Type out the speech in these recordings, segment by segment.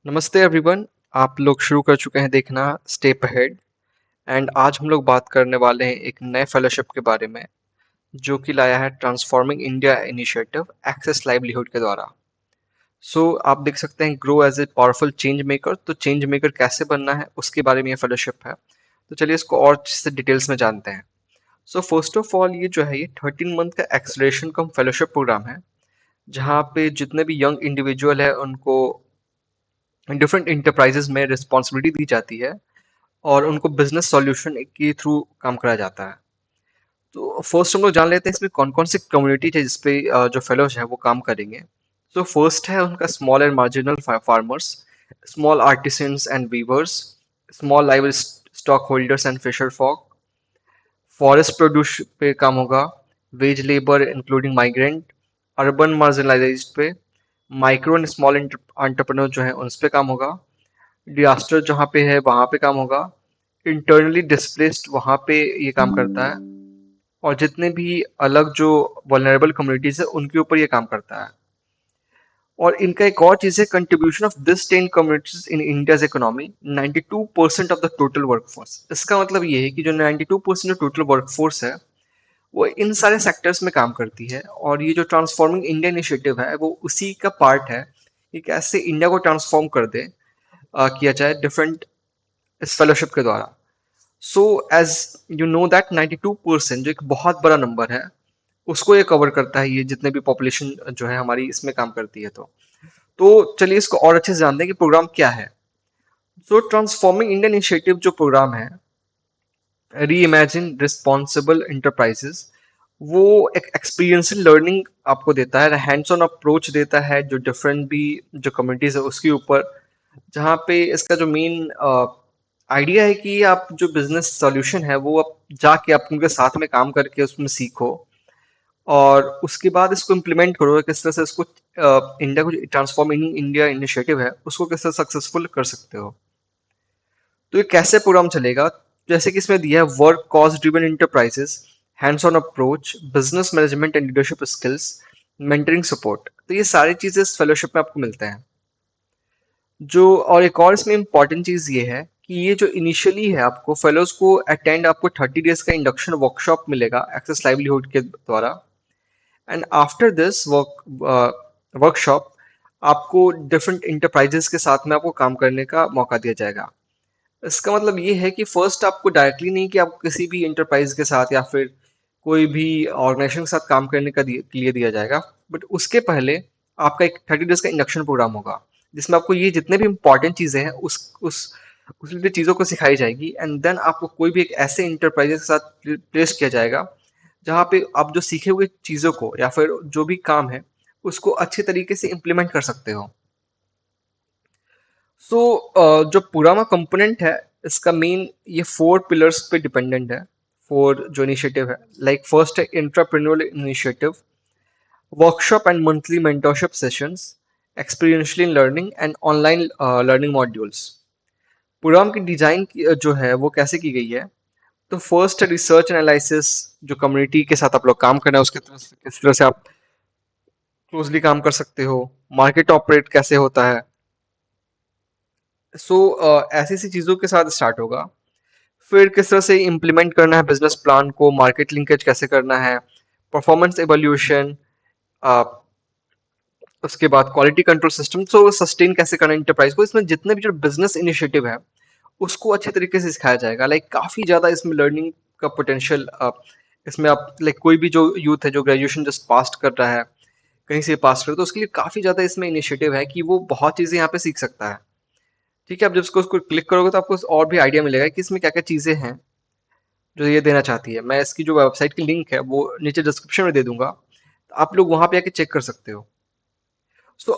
नमस्ते एवरीवन। आप लोग शुरू कर चुके हैं देखना स्टेप अहेड। एंड आज हम लोग बात करने वाले हैं एक नए फेलोशिप के बारे में जो कि लाया है transforming India initiative access livelihood के द्वारा। आप देख सकते हैं grow as a powerful change maker. तो चेंज मेकर कैसे बनना है उसके बारे में ये फेलोशिप है। तो चलिए इसको और से डिटेल्स में जानते हैं। फर्स्ट ऑफ ऑल ये जो है ये 13 मंथ का एक्सलेशन कम फेलोशिप प्रोग्राम है जहाँ पे जितने भी यंग इंडिविजुअल है उनको डिफरेंट इंटरप्राइजेज में रिस्पॉन्सिबिलिटी दी जाती है और उनको बिजनेस सॉल्यूशन के थ्रू काम कराया जाता है। तो फर्स्ट हम लोग जान लेते हैं इसमें कौन कौन सी कम्युनिटी है जिसपे जो फेलोज है वो काम करेंगे। फर्स्ट है उनका small and marginal farmers, small artisans and weavers, small livestock holders and fisher folk, forest produce पे काम होगा, wage labour including migrant, urban marginalised पे, माइक्रो एंड स्मॉल एंटरप्रेन्योर जो है उन पे काम होगा, डिजास्टर जहाँ पे है वहाँ पे काम होगा, इंटरनली डिस्प्लेस्ड वहाँ पे ये काम करता है, और जितने भी अलग जो वल्नरेबल कम्युनिटीज है उनके ऊपर ये काम करता है। और इनका एक और चीज है contribution of this 10 communities in India's economy 92% of the total workforce. इसका मतलब ये है कि जो 92% जो टोटल वर्कफोर्स है वो इन सारे सेक्टर्स में काम करती है। और ये जो ट्रांसफॉर्मिंग इंडिया इनिशिएटिव है वो उसी का पार्ट है कि कैसे इंडिया को ट्रांसफॉर्म कर दे किया जाए डिफरेंट इस फेलोशिप के द्वारा। एज यू नो दैट 92% जो एक बहुत बड़ा नंबर है उसको ये कवर करता है, ये जितने भी पॉपुलेशन जो है हमारी इसमें काम करती है। तो चलिए इसको और अच्छे से जानते हैं कि प्रोग्राम क्या है। ट्रांसफॉर्मिंग इंडियन इनिशिएटिव जो प्रोग्राम है री इमेजिन रिस्पॉन्सिबल इंटरप्राइजेस, वो एक एक्सपीरियंशियल लर्निंग आपको देता है, हैंड्स ऑन अप्रोच देता है जो डिफरेंट भी जो कम्युनिटीज है उसके ऊपर। जहाँ पे इसका जो मेन आइडिया है कि आप जो बिजनेस सॉल्यूशन है वो आप जाके आप उनके साथ में काम करके उसमें सीखो और उसके बाद इसको इम्प्लीमेंट करो, किस तरह से इसको इंडिया को ट्रांसफॉर्मिंग इंडिया इनिशिएटिव है उसको किस तरह सक्सेसफुल कर सकते हो। तो ये कैसे प्रोग्राम चलेगा, जैसे कि इसमें दिया है work cause driven enterprises, hands on approach, business management and leadership skills, mentoring support. तो ये सारी चीजें इस फेलोशिप में आपको मिलते हैं। जो और एक और इसमें इम्पॉर्टेंट चीज ये है कि ये जो इनिशियली है आपको फेलोज को अटेंड आपको 30 डेज का इंडक्शन वर्कशॉप मिलेगा एक्सेस लाइवलीहुड के द्वारा। एंड आफ्टर दिस वर्कशॉप आपको डिफरेंट इंटरप्राइजेस के साथ में आपको काम करने का मौका दिया जाएगा। इसका मतलब ये है कि फर्स्ट आपको डायरेक्टली नहीं कि आपको किसी भी इंटरप्राइज के साथ या फिर कोई भी ऑर्गेनाइजेशन के साथ काम करने का के लिए दिया जाएगा, बट उसके पहले आपका एक 30 डेज का इंडक्शन प्रोग्राम होगा जिसमें आपको ये जितने भी इंपॉर्टेंट चीजें हैं उस रिलेटेड चीजों को सिखाई जाएगी। एंड देन आपको कोई भी एक ऐसे इंटरप्राइजेस के साथ प्लेस किया जाएगा जहाँ पे आप जो सीखे हुए चीजों को या फिर जो भी काम है उसको अच्छे तरीके से इम्प्लीमेंट कर सकते हो। जो पुराना कंपोनेंट है इसका मेन ये 4 पिलर्स पे डिपेंडेंट है। फोर जो इनिशिएटिव है, लाइक फर्स्ट है intrapreneurial initiative, workshop and monthly mentorship sessions, experiential learning and online learning modules. Program की डिजाइन जो है वो कैसे की गई है। तो फर्स्ट है रिसर्च एनालिसिस, जो कम्युनिटी के साथ आप लोग काम करना है उसके तरह से किस तरह से आप क्लोजली काम कर सकते हो, मार्केट ऑपरेट कैसे होता है। ऐसी सी चीज़ों के साथ स्टार्ट होगा। फिर किस तरह से इम्प्लीमेंट करना है बिजनेस प्लान को, मार्केट लिंकेज कैसे करना है, परफॉर्मेंस एवोल्यूशन, उसके बाद क्वालिटी कंट्रोल सिस्टम, सस्टेन कैसे करना है इंटरप्राइज को। इसमें जितने भी जो बिजनेस इनिशिएटिव है उसको अच्छे तरीके से सिखाया जाएगा। लाइक काफ़ी ज़्यादा इसमें लर्निंग का पोटेंशियल इसमें आप लाइक कोई भी जो यूथ है जो ग्रेजुएशन जस्ट पास कर रहा है, कहीं से पास कर, तो उसके लिए काफ़ी ज़्यादा इसमें इनिशिएटिव है कि वो बहुत चीज़ें यहाँ पे सीख सकता है। ठीक है, आप जब उसको क्लिक करोगे तो आपको और भी आइडिया मिलेगा कि इसमें क्या क्या चीज़ें हैं जो ये देना चाहती है। मैं इसकी जो वेबसाइट की लिंक है वो नीचे डिस्क्रिप्शन में दे दूंगा, तो आप लोग वहां पे आके चेक कर सकते हो।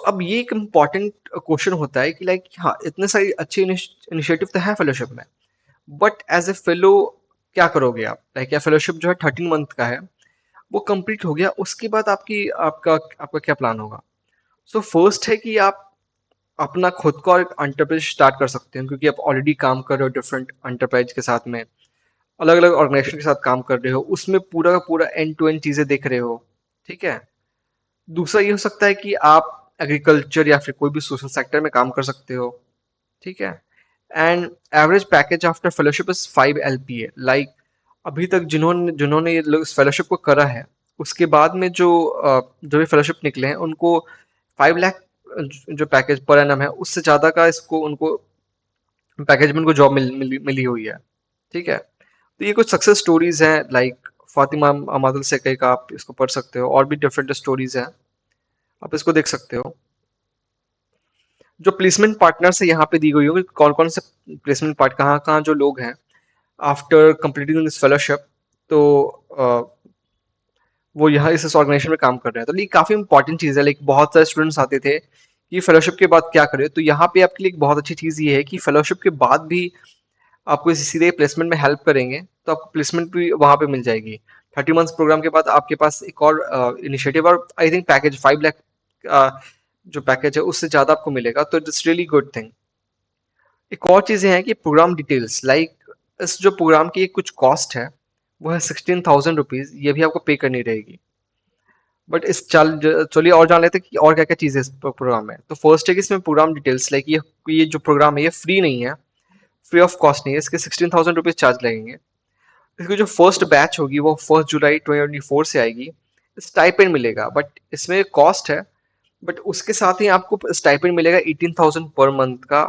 अब ये एक इम्पॉर्टेंट क्वेश्चन होता है कि लाइक हाँ इतने सारे अच्छे इनिशिएटिव तो है फेलोशिप में, बट एज ए फेलो क्या करोगे आप। लाइक या फेलोशिप जो है 13 मंथ का है वो कंप्लीट हो गया, उसके बाद आपकी आपका आपका क्या प्लान होगा। फर्स्ट है कि आप अपना खुद का एक एंटरप्राइज स्टार्ट कर सकते हैं क्योंकि आप ऑलरेडी काम कर रहे हो डिफरेंट एंटरप्राइज के साथ में, अलग अलग ऑर्गेनाइजेशन के साथ काम कर रहे हो, उसमें पूरा का पूरा एंड टू एंड चीजें देख रहे हो। ठीक है। दूसरा ये हो सकता है कि आप एग्रीकल्चर या फिर कोई भी सोशल सेक्टर में काम कर सकते हो, ठीक है। And average package after fellowship is 5 LPA। Like अभी तक जिन्होंने जिन्होंने ये इस फेलोशिप को करा है, उसके बाद में जो भी फेलोशिप निकले हैं उनको 5 लाख जो पैकेज पर एनम है उससे ज़्यादा का इसको उनको पैकेज में उनको जॉब मिली हुई है, ठीक है। तो ये कुछ सक्सेस स्टोरीज हैं, लाइक फातिमा अमादल से कई का आप इसको पढ़ सकते हो, और भी डिफरेंट स्टोरीज हैं, आप इसको देख सकते हो। जो प्लेसमेंट पार्टनर से यहाँ पे दी गई होगी, कौन कौन से प्लेसमेंट पार्ट, कहाँ कहाँ जो लोग हैं आफ्टर कंप्लीटिंग दिस फेलोशिप, तो वो यहाँ इस ऑर्गेनाइजेशन में काम कर रहे हैं। तो ये काफ़ी इंपॉर्टेंट चीज़ है, लाइक बहुत सारे स्टूडेंट्स आते थे कि फेलोशिप के बाद क्या करें, तो यहाँ पे आपके लिए एक बहुत अच्छी चीज़ ये है कि फेलोशिप के बाद भी आपको सीधे प्लेसमेंट में हेल्प करेंगे, तो आपको प्लेसमेंट भी वहाँ पे मिल जाएगी। 30 मंथ्स प्रोग्राम के बाद आपके पास एक और इनिशिएटिव, और आई थिंक पैकेज 5 लाख जो पैकेज है उससे ज़्यादा आपको मिलेगा, तो इट्स रियली गुड थिंग। एक और चीज़ें हैं कि प्रोग्राम डिटेल्स, लाइक इस जो प्रोग्राम की कुछ कॉस्ट है वो है 16,000 रुपीज़, ये भी आपको पे करनी रहेगी। बट इस चलिए और जान लेते हैं कि और क्या क्या चीज़ें इस प्रोग्राम में। तो फर्स्ट है कि इसमें प्रोग्राम डिटेल्स, लाइक ये जो प्रोग्राम है ये फ्री नहीं है, फ्री ऑफ कॉस्ट नहीं है, इसके 16,000 रुपीज़ चार्ज लगेंगे। इसकी जो फर्स्ट बैच होगी वो 1 जुलाई 2024 से आएगी। स्टाइपेंड मिलेगा, बट इसमें कॉस्ट है, बट उसके साथ ही आपको स्टाइपेंड मिलेगा 18,000 पर मंथ का।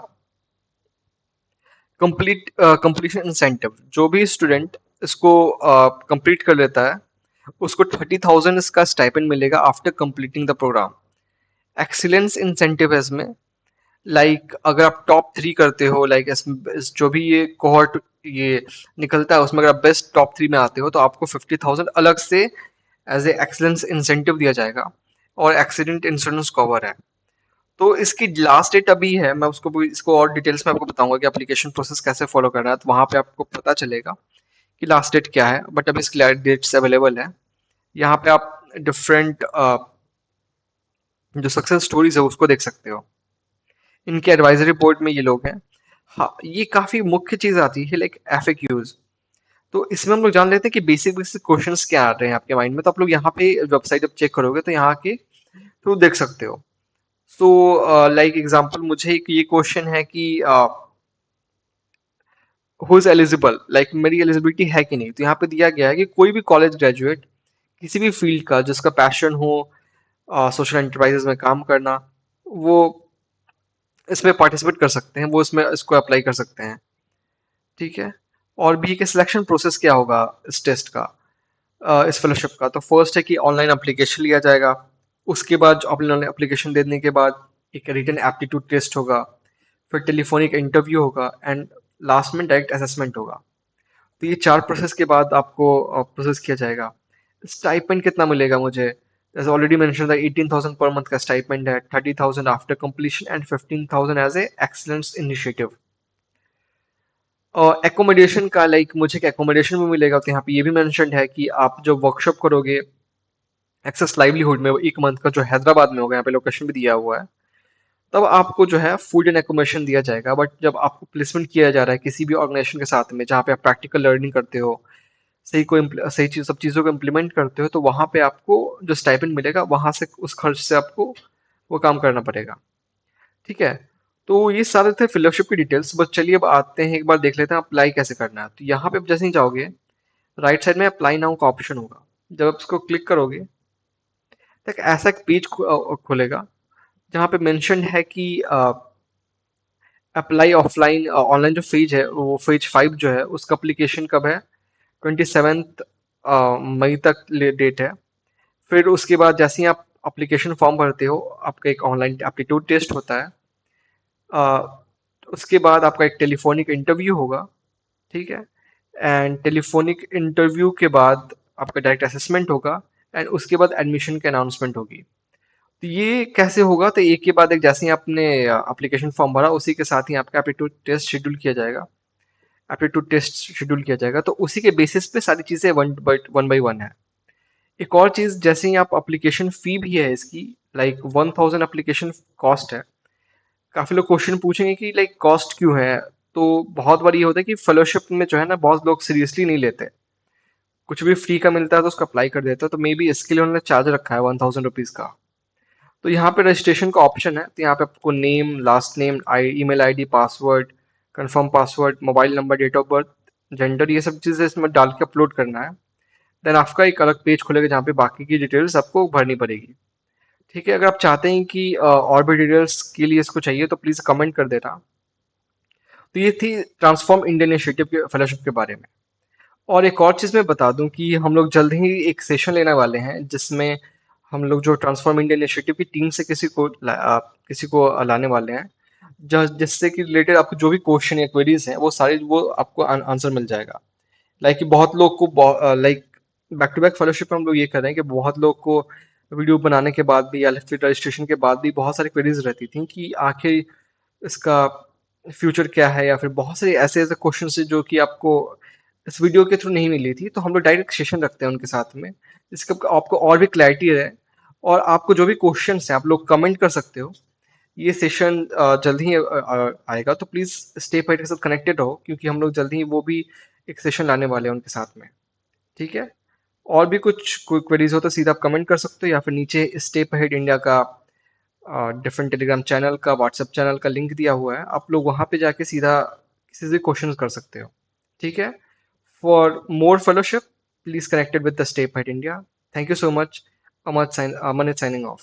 कंप्लीशन इंसेंटिव, जो भी स्टूडेंट इसको कंप्लीट कर लेता है उसको 30,000 इसका स्टाइपेंड मिलेगा after completing the programme. Excellence incentive है इसमें, लाइक अगर आप टॉप 3 करते हो, लाइक जो भी ये कोहॉर्ट ये निकलता है उसमें अगर आप बेस्ट टॉप 3 में आते हो तो आपको 50,000 अलग से एज ए एक्सीलेंस इंसेंटिव दिया जाएगा, और एक्सीडेंट इंश्योरेंस कवर है। तो इसकी लास्ट डेट अभी है, मैं उसको इसको और डिटेल्स में आपको बताऊंगा कि एप्लीकेशन प्रोसेस कैसे फॉलो करना है, तो वहां पे आपको पता चलेगा कि लास्ट डेट क्या है, बट अभी इसकी डेट्स अवेलेबल है। यहाँ पे आप डिफरेंट जो सक्सेस स्टोरीज है उसको देख सकते हो। इनके एडवाइजरी बोर्ड में ये लोग हैं। हाँ, ये काफी मुख्य चीज आती है, लाइक एफएक्यूज। तो इसमें हम लोग जान लेते हैं कि बेसिक बेसिक क्वेश्चंस क्या आ रहे हैं आपके माइंड में, तो आप लोग यहाँ पे वेबसाइट जब चेक करोगे तो यहाँ के थ्रू देख सकते हो। सो लाइक एग्जांपल, मुझे एक ये क्वेश्चन है कि हु इज एलिजिबल, लाइक मेरी एलिजिबिलिटी है कि नहीं, तो यहाँ पे दिया गया है कि कोई भी कॉलेज ग्रेजुएट किसी भी फील्ड का जिसका पैशन हो सोशल एंटरप्राइजेस में काम करना, वो इसमें पार्टिसिपेट कर सकते हैं, वो इसमें इसको अप्लाई कर सकते हैं, ठीक है। और बी के सिलेक्शन प्रोसेस क्या होगा इस टेस्ट का, इस फेलोशिप का, तो फर्स्ट है कि ऑनलाइन एप्लीकेशन लिया जाएगा। उसके बाद ऑनलाइन एप्लीकेशन देने के बाद एक रिटन एप्टीट्यूड टेस्ट होगा, फिर टेलीफोनिक इंटरव्यू होगा, एंड लास्ट में डायरेक्ट असेसमेंट होगा। तो ये 4 प्रोसेस के बाद आपको प्रोसेस किया जाएगा। स्टाइपेंड कितना मिलेगा मुझे, जैसे ऑलरेडी मेंशन था 18,000 पर मंथ का स्टाइपेंड है, 30,000 after completion and 15,000 as a excellence initiative. और एकोमोडेशन का, लाइक मुझे एकोमोडेशन भी मिलेगा, तो यहाँ पे ये भी मेंशन है कि आप जो वर्कशॉप करोगे एक्सेस लाइवलीहुड में, वो 1 मंथ का जो हैदराबाद में होगा, यहाँ पे लोकेशन भी दिया हुआ है, तब आपको जो है फूड एंड एकोमोडेशन दिया जाएगा। बट जब आपको प्लेसमेंट किया जा रहा है किसी भी ऑर्गेनाइजेशन के साथ में जहाँ पे आप प्रैक्टिकल लर्निंग करते हो, सही चीज सब चीज़ों को इम्प्लीमेंट करते हो, तो वहाँ पे आपको जो स्टाइपेंड मिलेगा वहाँ से उस खर्च से आपको वो काम करना पड़ेगा, ठीक है। तो ये सारे थे फेलोशिप की डिटेल्स। बस चलिए अब आते हैं, एक बार देख लेते हैं अप्लाई कैसे करना है। तो यहाँ पे आप जैसे ही जाओगे, राइट साइड में अप्लाई नाउ का ऑप्शन होगा। जब आप इसको क्लिक करोगे तो एक ऐसा एक पेज खुलेगा जहाँ पे मेंशन है कि अप्लाई ऑफलाइन ऑनलाइन जो फेज है वो फेज 5 जो है उसका अप्लीकेशन कब है, 27 मई तक डेट है। फिर उसके बाद जैसे ही आप एप्लीकेशन फॉर्म भरते हो आपका एक ऑनलाइन एप्टीट्यूड टेस्ट होता है। उसके बाद आपका एक टेलीफोनिक इंटरव्यू होगा, ठीक है। एंड टेलीफोनिक इंटरव्यू के बाद आपका डायरेक्ट असेसमेंट होगा, एंड उसके बाद एडमिशन की अनाउंसमेंट होगी। तो ये कैसे होगा, तो एक के बाद एक जैसे ही आपने एप्लीकेशन फॉर्म भरा उसी के साथ ही आपका एप्टीट्यूड टेस्ट शेड्यूल किया जाएगा। एप्टीट्यूड टेस्ट शेड्यूल किया जाएगा, तो उसी के बेसिस पे सारी चीज़ें वन बाई वन है। एक और चीज़, जैसे ही आप एप्लीकेशन फ़ी भी है इसकी, लाइक 1,000 एप्लीकेशन कॉस्ट है। काफ़ी लोग क्वेश्चन पूछेंगे कि लाइक कॉस्ट क्यों है, तो बहुत बार ये होता है कि फेलोशिप में जो है ना बहुत लोग सीरियसली नहीं लेते, कुछ भी फ्री का मिलता है तो उसको अप्लाई कर देते हैं, तो मे बी इसके लिए उन्होंने चार्ज रखा है 1,000 रुपीज़ का। तो यहाँ पे रजिस्ट्रेशन का ऑप्शन है, तो यहाँ पे आपको name, last name, email ID, password, confirm password, mobile number, date of birth, gender, ये सब चीज़ें इसमें डाल के अपलोड करना है। देन आपका एक अलग पेज खुलेगा जहाँ पे बाकी की डिटेल्स आपको भरनी पड़ेगी। ठीक है, अगर आप चाहते हैं कि और भी डिटेल्स के लिए इसको चाहिए तो प्लीज़ कमेंट कर देना। तो ये थी ट्रांसफॉर्म इंडियन इनिशिएटिव के फेलोशिप के बारे में। और एक और चीज़ मैं बता दूं कि हम लोग जल्द ही एक सेशन लेने वाले हैं जिसमें हम लोग जो ट्रांसफॉर्म इंडिया इनिशिएटिव की टीम से किसी को लाने वाले हैं, जिससे कि रिलेटेड आपको जो भी क्वेश्चन या क्वेरीज हैं वो सारी वो आपको आंसर मिल जाएगा। लाइक कि बहुत लोग को like back to back fellowship में हम लोग ये कर रहे हैं कि बहुत लोग को वीडियो बनाने के बाद भी या फिर रजिस्ट्रेशन के बाद भी बहुत सारी क्वेरीज रहती थी कि आखिर इसका फ्यूचर क्या है, या फिर बहुत सारे ऐसे ऐसे क्वेश्चन है जो कि आपको इस वीडियो के थ्रू नहीं मिली थी। तो हम लोग डायरेक्ट सेशन रखते हैं उनके साथ में, जिससे आपको और भी क्लैरिटी रहे। और आपको जो भी क्वेश्चन है आप लोग कमेंट कर सकते हो। ये सेशन जल्द ही आएगा, तो प्लीज़ स्टे फाइट के साथ कनेक्टेड रहो, क्योंकि हम लोग जल्द ही वो भी एक सेशन लाने वाले हैं उनके साथ में। ठीक है, और भी कुछ कोई क्वेरीज हो तो सीधा आप कमेंट कर सकते हो, या फिर नीचे स्टेप अहेड इंडिया का डिफरेंट टेलीग्राम चैनल का, व्हाट्सएप चैनल का लिंक दिया हुआ है, आप लोग वहाँ पे जाके सीधा किसी से क्वेश्चन कर सकते हो। ठीक है, for more fellowship please connected with the step ahead India. Thank you so much. Aman signing off.